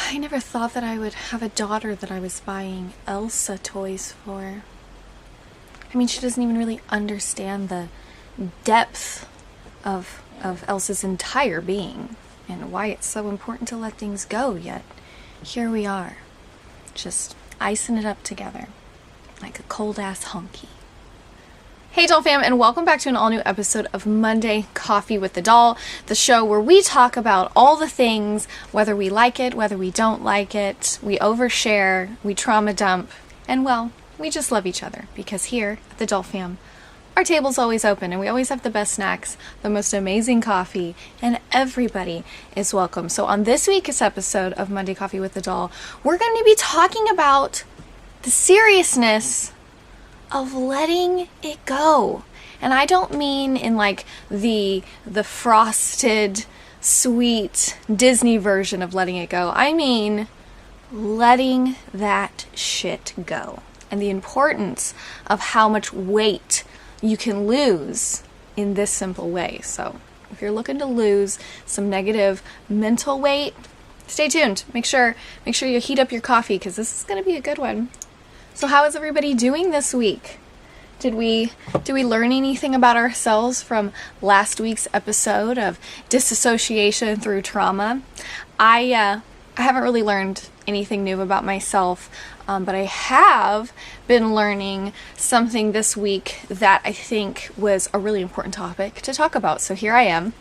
I never thought that I would have a daughter that I was buying Elsa toys for. I mean, she doesn't even really understand the depth of Elsa's entire being and why it's so important to let things go, yet here we are, just icing it up together like a cold-ass honky. Hey doll fam, and welcome back to an all-new episode of Monday Coffee with the Doll, the show where we talk about all the things, whether we like it, whether we don't like it, we overshare, we trauma dump, and well, we just love each other, because here at the Doll Fam, our table's always open and we always have the best snacks, the most amazing coffee, and everybody is welcome. So on this week's episode of Monday Coffee with the Doll, we're going to be talking about the seriousness of letting it go. And I don't mean in like the frosted, sweet Disney version of letting it go. I mean letting that shit go. And the importance of how much weight you can lose in this simple way. So if you're looking to lose some negative mental weight, stay tuned. Make sure you heat up your coffee because this is going to be a good one. So how is everybody doing this week? Did we learn anything about ourselves from last week's episode of disassociation through trauma? I haven't really learned anything new about myself, but I have been learning something this week that I think was a really important topic to talk about. So here I am.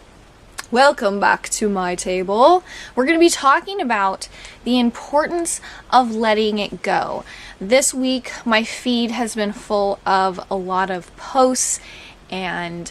Welcome back to my table. We're going to be talking about the importance of letting it go. This week, my feed has been full of a lot of posts and,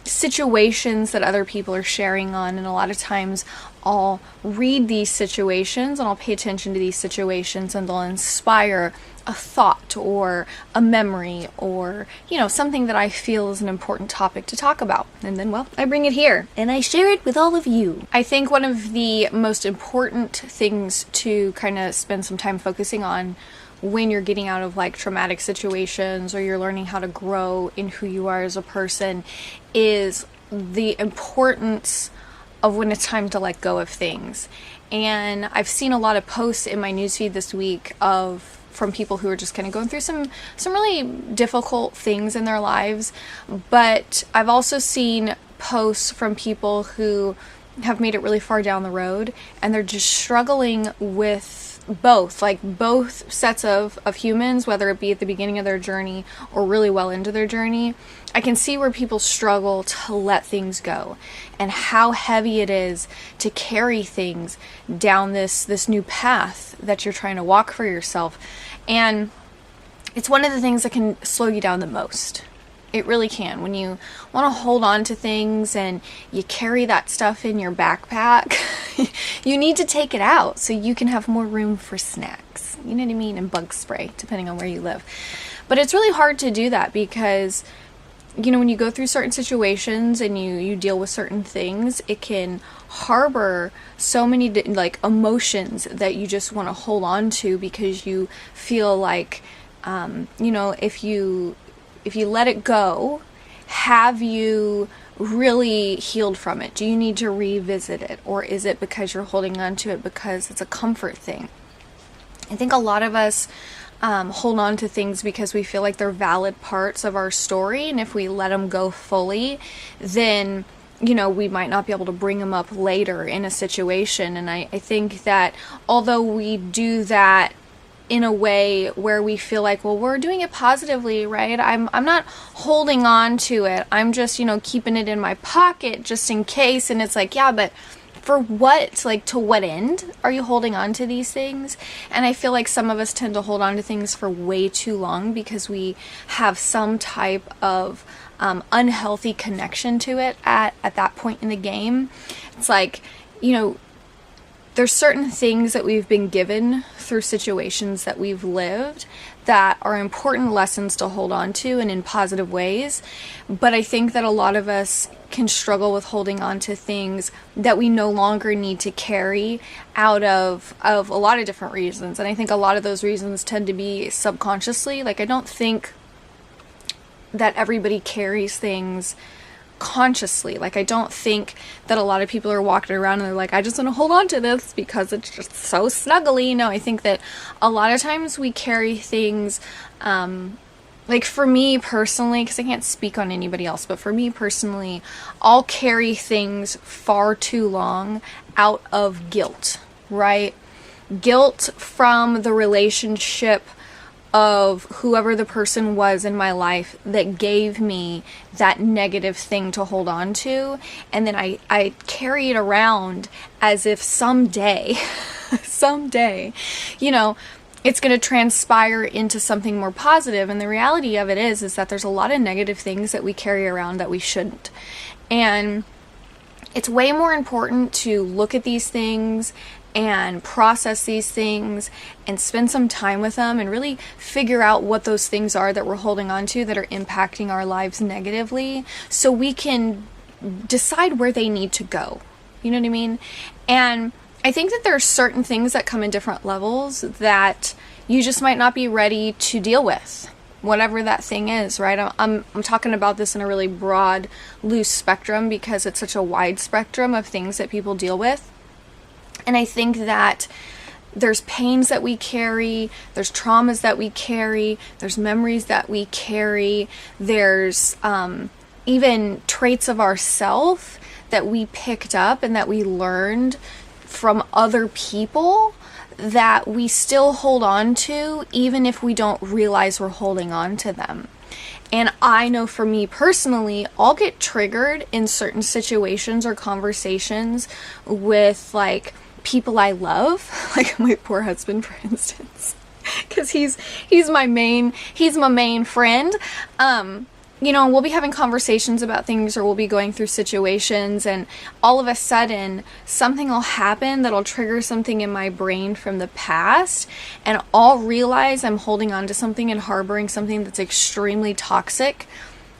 situations that other people are sharing on. And a lot of times I'll read these situations and I'll pay attention to these situations and they'll inspire a thought or a memory or, something that I feel is an important topic to talk about. And then, I bring it here and I share it with all of you. I think one of the most important things to kind of spend some time focusing on when you're getting out of like traumatic situations or you're learning how to grow in who you are as a person is the importance of when it's time to let go of things. And I've seen a lot of posts in my newsfeed this week from people who are just kind of going through some really difficult things in their lives. But I've also seen posts from people who have made it really far down the road and they're just struggling with both sets of humans, whether it be at the beginning of their journey or really well into their journey. I can see where people struggle to let things go and how heavy it is to carry things down this new path that you're trying to walk for yourself. And it's one of the things that can slow you down the most. It really can. When you want to hold on to things and you carry that stuff in your backpack, you need to take it out so you can have more room for snacks. You know what I mean? And bug spray, depending on where you live. But it's really hard to do that because, when you go through certain situations and you deal with certain things, it can harbor so many emotions that you just want to hold on to because you feel like, if you let it go, have you really healed from it? Do you need to revisit it? Or is it because you're holding on to it because it's a comfort thing? I think a lot of us hold on to things because we feel like they're valid parts of our story. And if we let them go fully, then we might not be able to bring them up later in a situation. And I think that although we do that in a way where we feel like, well, we're doing it positively, right? I'm not holding on to it. I'm just, keeping it in my pocket just in case. And it's like, yeah, but for what? Like, to what end are you holding on to these things? And I feel like some of us tend to hold on to things for way too long because we have some type of unhealthy connection to it at that point in the game. It's like, there's certain things that we've been given through situations that we've lived that are important lessons to hold on to and in positive ways. But I think that a lot of us can struggle with holding on to things that we no longer need to carry out of a lot of different reasons. And I think a lot of those reasons tend to be subconsciously. Like, I don't think that everybody carries things consciously. Like, I don't think that a lot of people are walking around and they're like, I just want to hold on to this because it's just so snuggly. No, I think that a lot of times we carry things, like for me personally, because I can't speak on anybody else, but for me personally, I'll carry things far too long out of guilt, right? Guilt from the relationship of whoever the person was in my life that gave me that negative thing to hold on to. And then I carry it around as if someday, you know, it's going to transpire into something more positive. And the reality of it is that there's a lot of negative things that we carry around that we shouldn't. And it's way more important to look at these things and process these things and spend some time with them and really figure out what those things are that we're holding on to that are impacting our lives negatively, so we can decide where they need to go. You know what I mean? And I think that there are certain things that come in different levels that you just might not be ready to deal with, whatever that thing is, right? I'm talking about this in a really broad, loose spectrum because it's such a wide spectrum of things that people deal with. And I think that there's pains that we carry, there's traumas that we carry, there's memories that we carry, there's even traits of ourself that we picked up and that we learned from other people that we still hold on to, even if we don't realize we're holding on to them. And I know for me personally, I'll get triggered in certain situations or conversations with like people I love, like my poor husband, for instance, because he's my main friend. You know, we'll be having conversations about things, or we'll be going through situations, and all of a sudden something will happen that'll trigger something in my brain from the past, and I'll realize I'm holding on to something and harboring something that's extremely toxic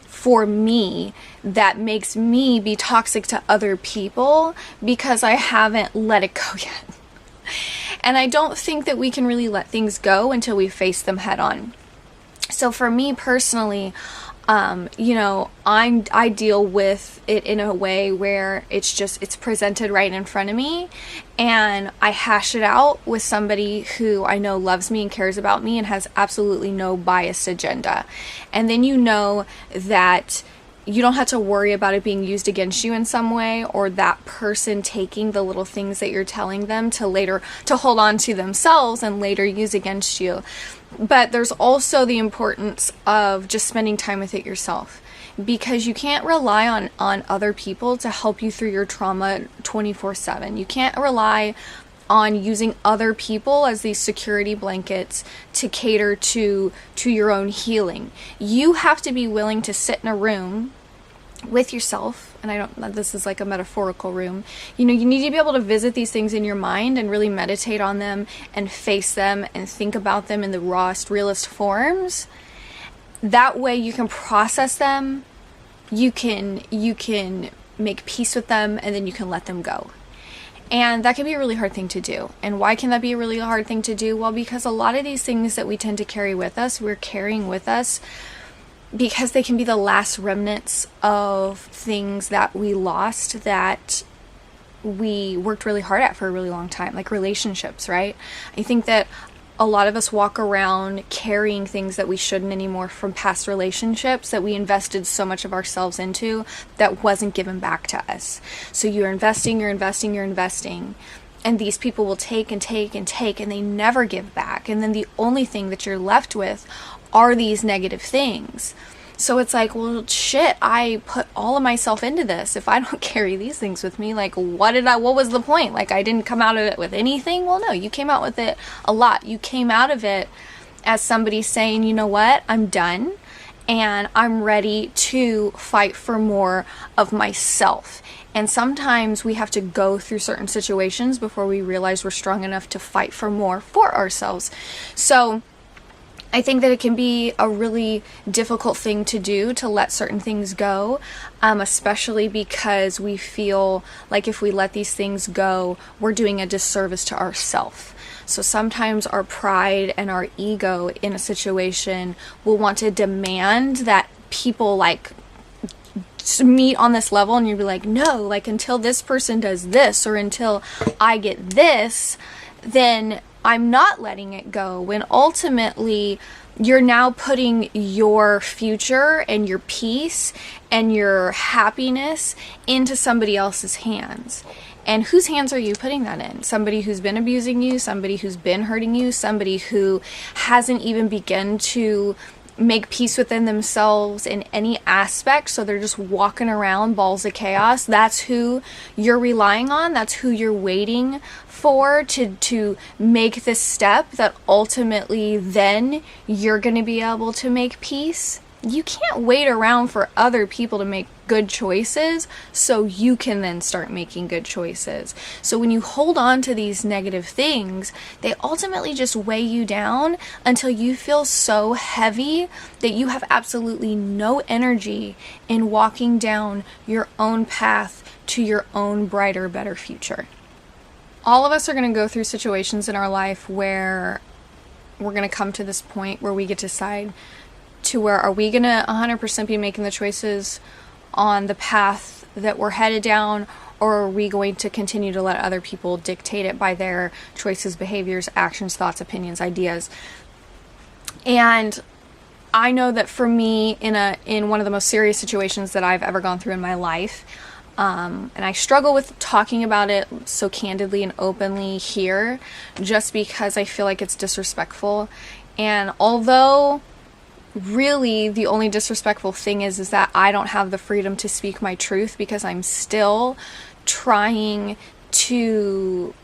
for me, that makes me be toxic to other people because I haven't let it go yet. And I don't think that we can really let things go until we face them head on. So for me personally, you know, I deal with it in a way where it's presented right in front of me, and I hash it out with somebody who I know loves me and cares about me and has absolutely no biased agenda. And then you know that you don't have to worry about it being used against you in some way, or that person taking the little things that you're telling them to hold on to themselves and later use against you. But there's also the importance of just spending time with it yourself, because you can't rely on other people to help you through your trauma 24/7. You can't rely on using other people as these security blankets to cater to your own healing. You have to be willing to sit in a room with yourself, and this is like a metaphorical room. You know, you need to be able to visit these things in your mind and really meditate on them and face them and think about them in the rawest, realest forms. That way you can process them, you can make peace with them, and then you can let them go. And that can be a really hard thing to do. And why can that be a really hard thing to do? Well, because a lot of these things that we tend to carry with us, we're carrying with us because they can be the last remnants of things that we lost that we worked really hard at for a really long time, like relationships, right? I think that a lot of us walk around carrying things that we shouldn't anymore from past relationships that we invested so much of ourselves into that wasn't given back to us. So you're investing, and these people will take and take and take, and they never give back. And then the only thing that you're left with are these negative things. So it's like, well, shit, I put all of myself into this. If I don't carry these things with me, like, what was the point? Like, I didn't come out of it with anything? Well, no, you came out with it a lot. You came out of it as somebody saying, you know what, I'm done, and I'm ready to fight for more of myself. And sometimes we have to go through certain situations before we realize we're strong enough to fight for more for ourselves. So I think that it can be a really difficult thing to do, to let certain things go, especially because we feel like if we let these things go, we're doing a disservice to ourselves. So sometimes our pride and our ego in a situation will want to demand that people like meet on this level, and you'd be like, no, like until this person does this, or until I get this, then I'm not letting it go. When ultimately you're now putting your future and your peace and your happiness into somebody else's hands. And whose hands are you putting that in? Somebody who's been abusing you, somebody who's been hurting you, somebody who hasn't even begun to make peace within themselves in any aspect, so they're just walking around balls of chaos. That's who you're relying on. That's who you're waiting for to make this step that ultimately then you're going to be able to make peace. You can't wait around for other people to make good choices so you can then start making good choices. So when you hold on to these negative things, they ultimately just weigh you down until you feel so heavy that you have absolutely no energy in walking down your own path to your own brighter, better future. All of us are going to go through situations in our life where we're going to come to this point where we get to decide to where are we going to 100% be making the choices on the path that we're headed down, or are we going to continue to let other people dictate it by their choices, behaviors, actions, thoughts, opinions, ideas. And I know that for me, in one of the most serious situations that I've ever gone through in my life, and I struggle with talking about it so candidly and openly here just because I feel like it's disrespectful. And although really the only disrespectful thing is that I don't have the freedom to speak my truth because I'm still trying to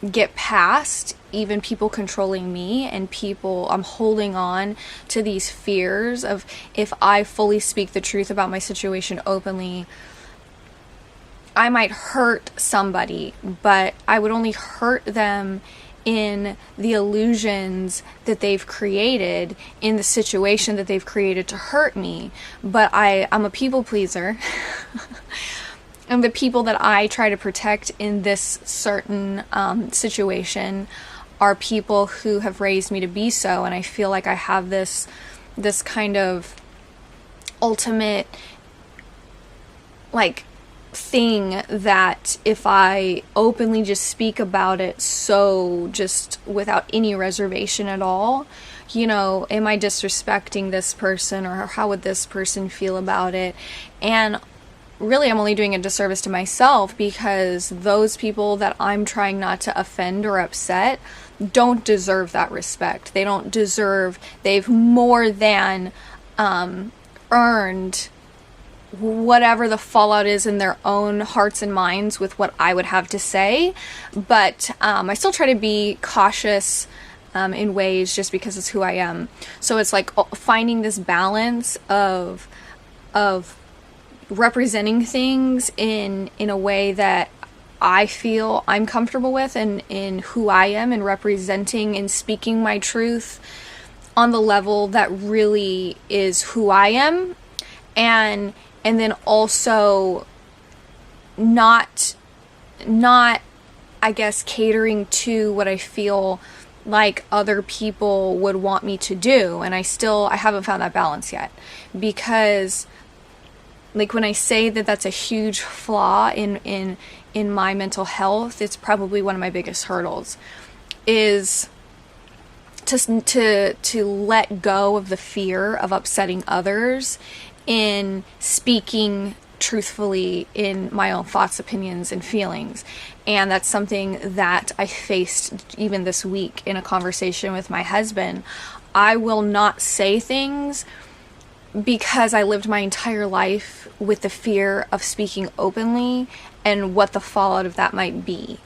get past even people controlling me, and I'm holding on to these fears of, if I fully speak the truth about my situation openly, I might hurt somebody, but I would only hurt them in the illusions that they've created, in the situation that they've created to hurt me. But I'm a people pleaser. And the people that I try to protect in this certain situation are people who have raised me to be so. And I feel like I have this kind of ultimate, like, thing that if I openly just speak about it, so just without any reservation at all, you know, am I disrespecting this person, or how would this person feel about it? And really, I'm only doing a disservice to myself, because those people that I'm trying not to offend or upset don't deserve that respect. They've more than earned whatever the fallout is in their own hearts and minds with what I would have to say. But I still try to be cautious in ways, just because it's who I am. So it's like finding this balance of representing things in a way that I feel I'm comfortable with, and in who I am, and representing and speaking my truth on the level that really is who I am, and then also not I guess catering to what I feel like other people would want me to do. And I haven't found that balance yet, because like when I say that that's a huge flaw in my mental health, it's probably one of my biggest hurdles, is to let go of the fear of upsetting others in speaking truthfully in my own thoughts, opinions, and feelings. And that's something that I faced even this week in a conversation with my husband. I will not say things because I lived my entire life with the fear of speaking openly and what the fallout of that might be.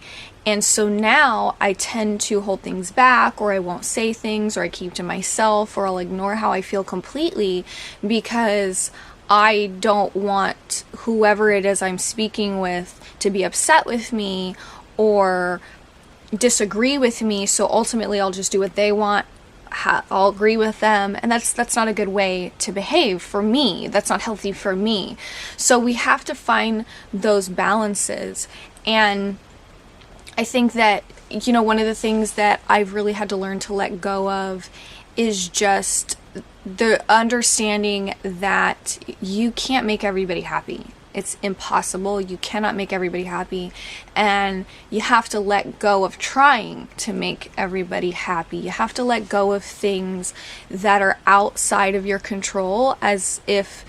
And so now I tend to hold things back, or I won't say things, or I keep to myself, or I'll ignore how I feel completely, because I don't want whoever it is I'm speaking with to be upset with me or disagree with me. So ultimately I'll just do what they want. I'll agree with them, and that's not a good way to behave for me. That's not healthy for me. So we have to find those balances. And I think that, you know, one of the things that I've really had to learn to let go of is just the understanding that you can't make everybody happy. It's impossible. You cannot make everybody happy, and you have to let go of trying to make everybody happy. You have to let go of things that are outside of your control, as if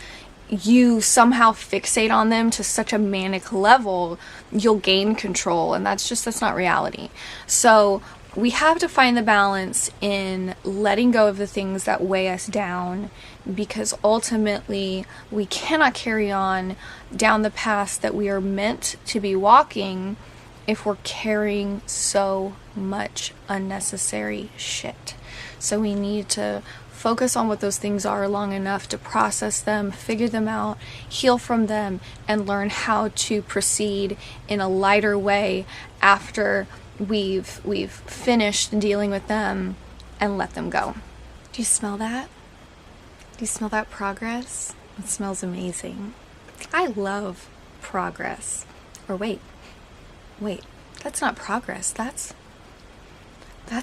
you somehow fixate on them to such a manic level, you'll gain control, and that's not reality. So we have to find the balance in letting go of the things that weigh us down, because ultimately we cannot carry on down the path that we are meant to be walking if we're carrying so much unnecessary shit. So we need to focus on what those things are long enough to process them, figure them out, heal from them, and learn how to proceed in a lighter way after we've finished dealing with them, and let them go. Do you smell that? Do you smell that progress? It smells amazing. I love progress. Or wait, that's not progress. That's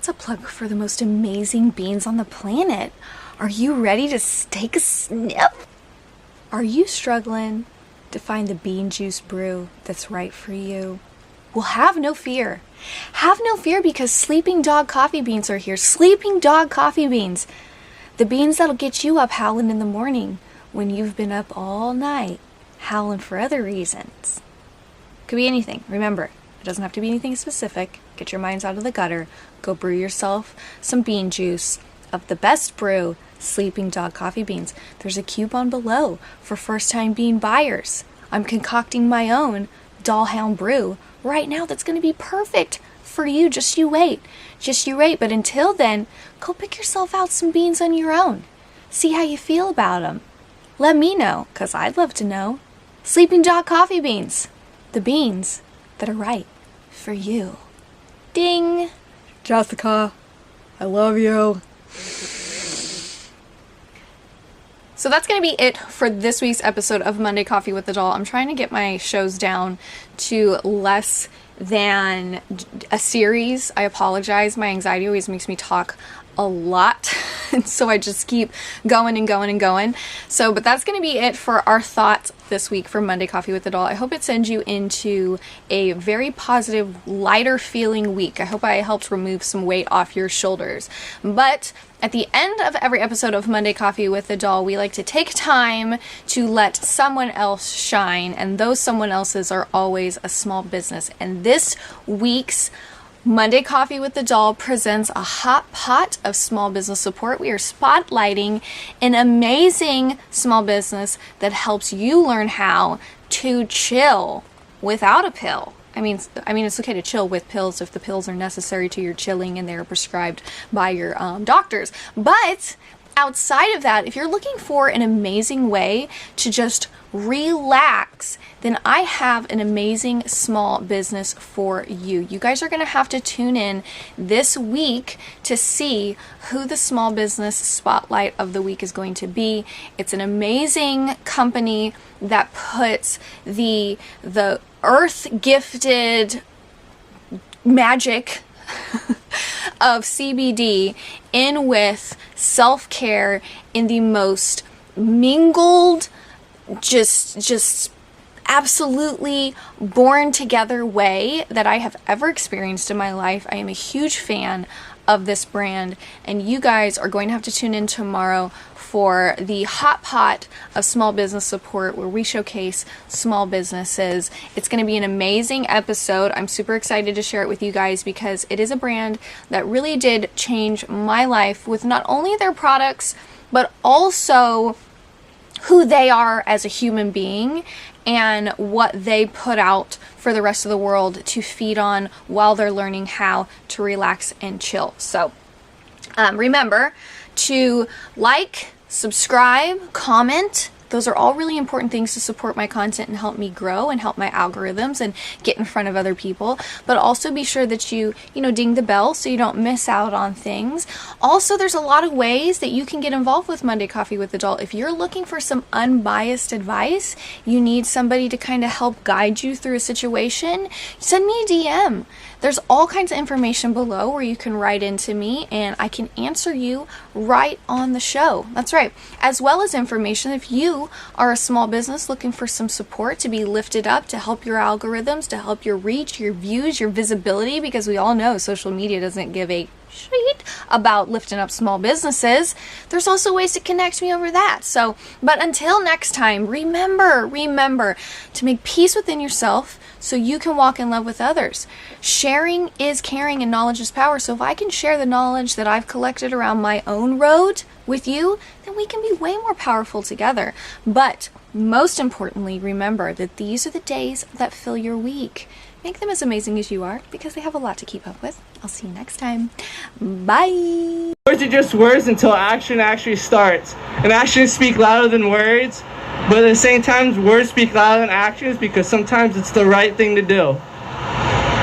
a plug for the most amazing beans on the planet. Are you ready to take a sniff? Are you struggling to find the bean juice brew that's right for you? Well, have no fear. Have no fear, because Sleeping Dog coffee beans are here. Sleeping Dog coffee beans. The beans that'll get you up howling in the morning when you've been up all night howling for other reasons. Could be anything. Remember, it doesn't have to be anything specific. Get your minds out of the gutter. Go brew yourself some bean juice of the best brew, Sleeping Dog coffee beans. There's a coupon below for first-time bean buyers. I'm concocting my own Dollhound brew right now that's going to be perfect for you. Just you wait. But until then, go pick yourself out some beans on your own. See how you feel about them. Let me know, because I'd love to know. Sleeping Dog coffee beans. The beans that are right for you. Ding! Jessica, I love you. So that's going to be it for this week's episode of Monday Coffee with the Doll. I'm trying to get my shows down to less than a series. I apologize. My anxiety always makes me talk a lot. And so I just keep going and going and going. So, but that's going to be it for our thoughts this week for Monday Coffee with the Doll. I hope it sends you into a very positive, lighter feeling week. I hope I helped remove some weight off your shoulders. But at the end of every episode of Monday Coffee with the Doll, we like to take time to let someone else shine. And those someone else's are always a small business. And this week's Monday Coffee with the Doll presents a hot pot of small business support. We are spotlighting an amazing small business that helps you learn how to chill without a pill. I mean, it's okay to chill with pills if the pills are necessary to your chilling and they're prescribed by your doctors. But outside of that, if you're looking for an amazing way to just relax, then I have an amazing small business for you. You guys are going to have to tune in this week to see who the small business spotlight of the week is going to be. It's an amazing company that puts the earth gifted magic of CBD in with self-care in the most mingled, just absolutely born together way that I have ever experienced in my life. I am a huge fan of this brand, and you guys are going to have to tune in tomorrow for the hot pot of small business support, where we showcase small businesses. It's going to be an amazing episode. I'm super excited to share it with you guys, because it is a brand that really did change my life with not only their products, but also who they are as a human being and what they put out for the rest of the world to feed on while they're learning how to relax and chill. So remember to like, subscribe, comment. Those are all really important things to support my content and help me grow and help my algorithms and get in front of other people. But also be sure that you ding the bell so you don't miss out on things. Also, there's a lot of ways that you can get involved with Monday Coffee with Adult. If you're looking for some unbiased advice, you need somebody to kind of help guide you through a situation, send me a DM. There's all kinds of information below where you can write into me and I can answer you right on the show. That's right. As well as information if you are a small business looking for some support to be lifted up, to help your algorithms, to help your reach, your views, your visibility, because we all know social media doesn't give a shit about lifting up small businesses. There's also ways to connect me over that. But until next time, remember to make peace within yourself so you can walk in love with others. Sharing is caring and knowledge is power. So if I can share the knowledge that I've collected around my own road with you, then we can be way more powerful together. But most importantly, remember that these are the days that fill your week. Make them as amazing as you are because they have a lot to keep up with. I'll see you next time. Bye. Words are just words until action actually starts. And actions speak louder than words, but at the same time, words speak louder than actions because sometimes it's the right thing to do.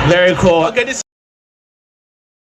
Very cool. Good to see